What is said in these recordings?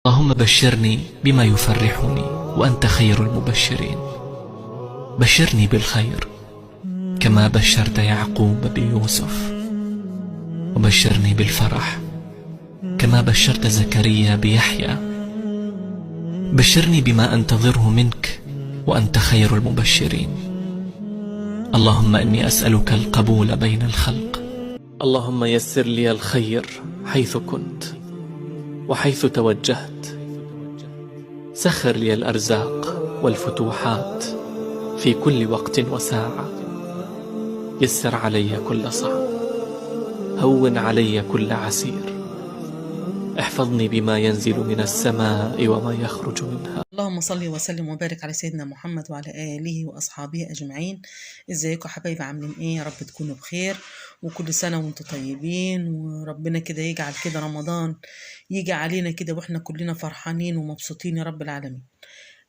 اللهم بشرني بما يفرحني وأنت خير المبشرين. بشرني بالخير كما بشرت يعقوب بيوسف، وبشرني بالفرح كما بشرت زكريا بيحيى. بشرني بما أنتظره منك وأنت خير المبشرين. اللهم إني أسألك القبول بين الخلق. اللهم يسر لي الخير حيث كنت وحيث توجهت. سخر لي الأرزاق والفتوحات في كل وقت وساعة. يسر علي كل صعب، هون علي كل عسير. احفظني بما ينزل من السماء وما يخرج منها. اللهم صل وسلم وبارك على سيدنا محمد وعلى آله وأصحابه أجمعين. ازيكم حبايبي، عاملين ايه؟ يا رب تكونوا بخير وكل سنة وانتم طيبين، وربنا كده يجعل كده رمضان يجي علينا كده واحنا كلنا فرحانين ومبسوطين يا رب العالمين.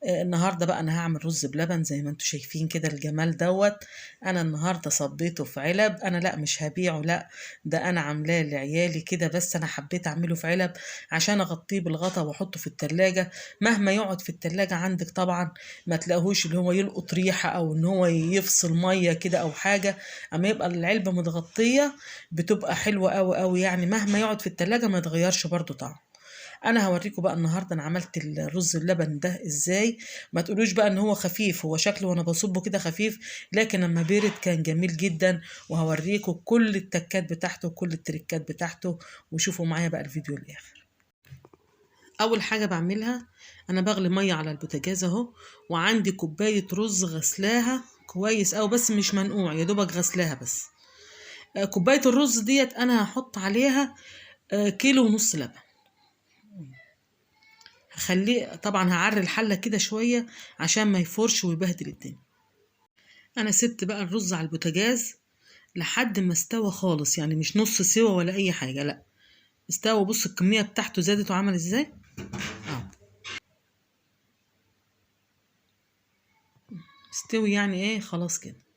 النهارده بقى انا هعمل رز بلبن زي ما انتم شايفين كده الجمال دوت. انا النهارده صبيته في علب، انا لا مش هبيعه، لا ده انا عاملاه لعيالي كده، بس انا حبيت اعمله في علب عشان اغطيه بالغطا واحطه في التلاجة. مهما يقعد في التلاجة عندك طبعا ما تلاقوهوش اللي هو يلقط ريحة او ان هو يفصل مية كده او حاجة. اما يبقى العلبة متغطية بتبقى حلوة قوي قوي، يعني مهما يقعد في التلاجة ما يتغيرش برضو طعم. انا هوريكم بقى النهارده انا عملت الرز اللبن ده ازاي. ما تقولوش بقى ان هو خفيف، هو شكله وانا بصبه كده خفيف، لكن لما بيرد كان جميل جدا. وهوريكم كل التكات بتاعته وكل التريكات بتاعته، وشوفوا معايا بقى الفيديو الاخر. اول حاجه بعملها انا بغلي ميه على البوتاجاز اهو، وعندي كوبايه رز غسلاها كويس أوي بس مش منقوع، يا دوبك غسلاها بس. كوبايه الرز ديت انا هحط عليها كيلو ونص لبن. هخليه طبعا، هعري الحله كده شويه عشان ما يفورش ويبهدل الدنيا. انا سبت بقى الرز على البوتاجاز لحد ما استوى خالص، يعني مش نص سوا ولا اي حاجه، لا استوى. بص الكميه بتاعته زادت وعمل ازاي. استوي يعني ايه، خلاص كده.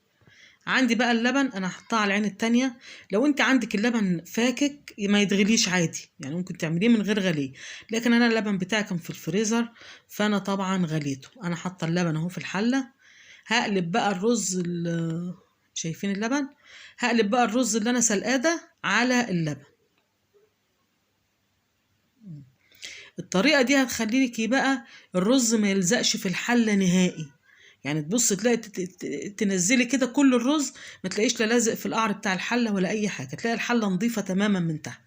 عندي بقى اللبن انا هحطها على العين التانية. لو انت عندك اللبن فاكك ما يتغليش عادي، يعني ممكن تعمليه من غير غليه، لكن انا اللبن بتاعي كان في الفريزر فانا طبعا غليته. انا حاطه اللبن اهو في الحله. هقلب بقى الرز شايفين اللبن؟ هقلب بقى الرز اللي انا سلقاه ده على اللبن. الطريقه دي هتخلي لك بقى الرز ما يلزقش في الحله نهائي، يعني تبص تلاقي تنزلي كده كل الرز ما تلاقيش لا لازق في القعر بتاع الحله ولا اي حاجه، تلاقي الحله نظيفه تماما من تحت.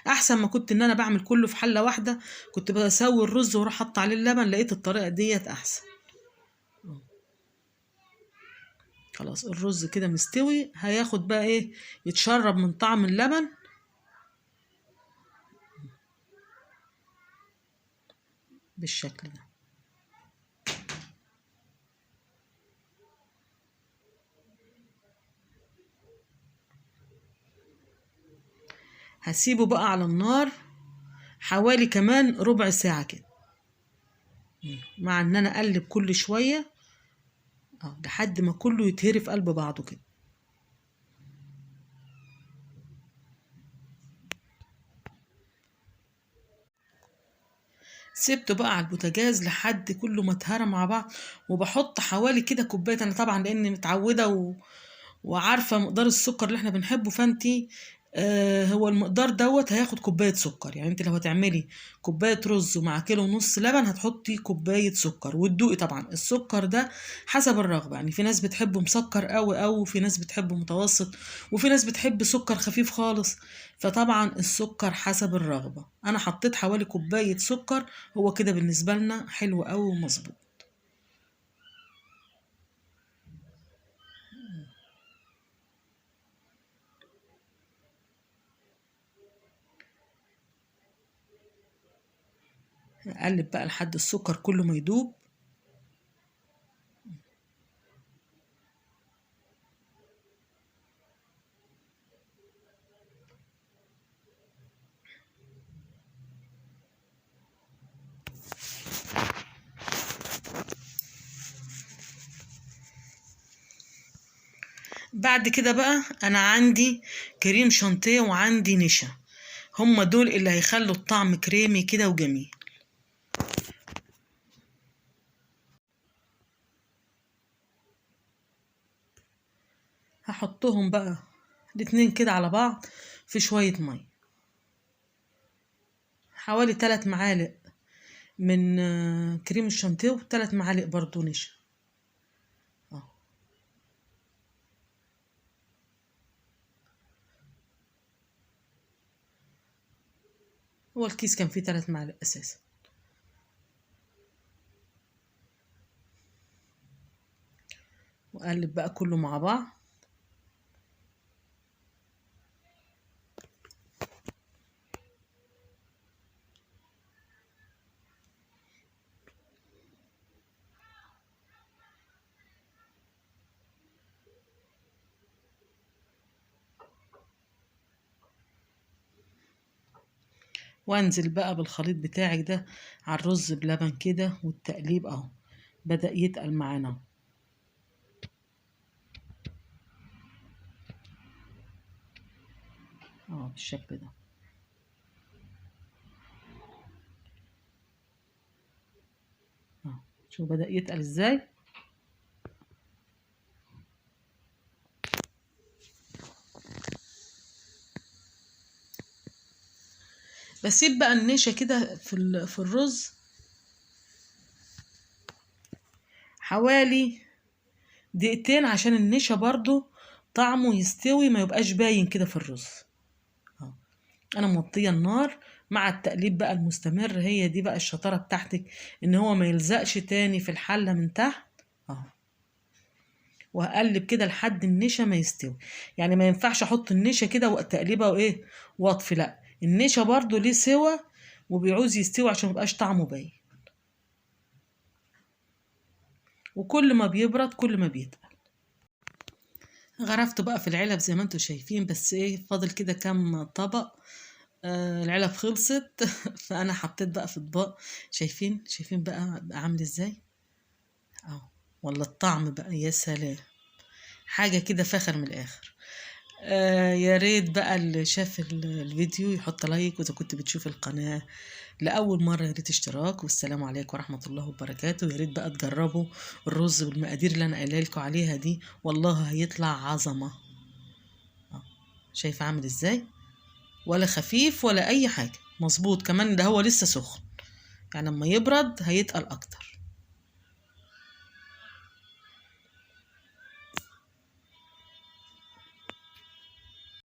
احسن ما كنت ان انا بعمل كله في حله واحده، كنت بسوي الرز واروح احط عليه اللبن، لقيت الطريقه ديت احسن. خلاص الرز كده مستوي، هياخد بقى ايه، يتشرب من طعم اللبن بالشكل ده. هسيبه بقى على النار حوالي كمان ربع ساعة كده، مع ان انا اقلب كل شوية لحد ما كله يتهري في قلب بعضه كده. سبته بقى على البوتاجاز لحد كله ما اتهرى مع بعض، وبحط حوالي كده كوبايه، انا طبعا لاني متعوده وعارفه مقدار السكر اللي احنا بنحبه، فانتي هو المقدار دوت هياخد كوبايه سكر. يعني انت لو هتعملي كوبايه رز ومع كيلو ونص لبن هتحطي كوبايه سكر، وتدوقي طبعا السكر ده حسب الرغبه. يعني في ناس بتحبه مسكر قوي، او في ناس بتحبه متوسط، وفي ناس بتحب سكر خفيف خالص، فطبعا السكر حسب الرغبه. انا حطيت حوالي كوبايه سكر، هو كده بالنسبه لنا حلو قوي ومظبوط. اقلب بقى لحد السكر كله ما يدوب. بعد كده بقى انا عندي كريم شانتيه وعندي نشا، هما دول اللي هيخلوا الطعم كريمي كده وجميل. هحطهم بقى الاتنين كده على بعض في شوية مية، حوالي 3 معالق من كريم الشانتيه و3 معالق برضو نشا. هو الكيس كان فيه 3 معالق اساسا. واقلب بقى كله مع بعض. وانزل بقى بالخليط بتاعك ده على الرز بلبن كده، والتقليب اهو بدأ يتقل معانا اهو بالشكل ده. اهو شوف بدأ يتقل ازاي. بسيب بقى النشا كده في الرز حوالي دقيقتين عشان النشا برضو طعمه يستوي، ما يبقاش باين كده في الرز. انا موطيه النار مع التقليب بقى المستمر. هي دي بقى الشطاره بتاعتك، ان هو ما يلزقش تاني في الحله من تحت اهو. وهقلب كده لحد النشا ما يستوي. يعني ما ينفعش احط النشا كده وتقليبه وايه واطفي، لا، النشا برضو ليه سوا وبيعوز يستوي عشان ميبقاش طعمه باين. وكل ما بيبرد كل ما بيتقل. غرفته بقى في العلب زي ما انتوا شايفين، بس ايه فاضل كده كام طبق. العلب خلصت فانا حطيت بقى في اطباق. شايفين بقى عامل ازاي اهو. ولا الطعم بقى يا سلام، حاجة كده فاخر من الاخر. يا ريت بقى اللي شاف الفيديو يحط لايك، واذا كنت بتشوف القناة لأول مرة يا ريت اشتراك. والسلام عليكم ورحمة الله وبركاته. يا ريت بقى تجربوا الرز بالمقادير اللي انا قايله لكم عليها دي، والله هيطلع عظمة. شايفة عامل ازاي، ولا خفيف ولا اي حاجة، مظبوط كمان. ده هو لسه سخن، يعني لما يبرد هيتقل اكتر.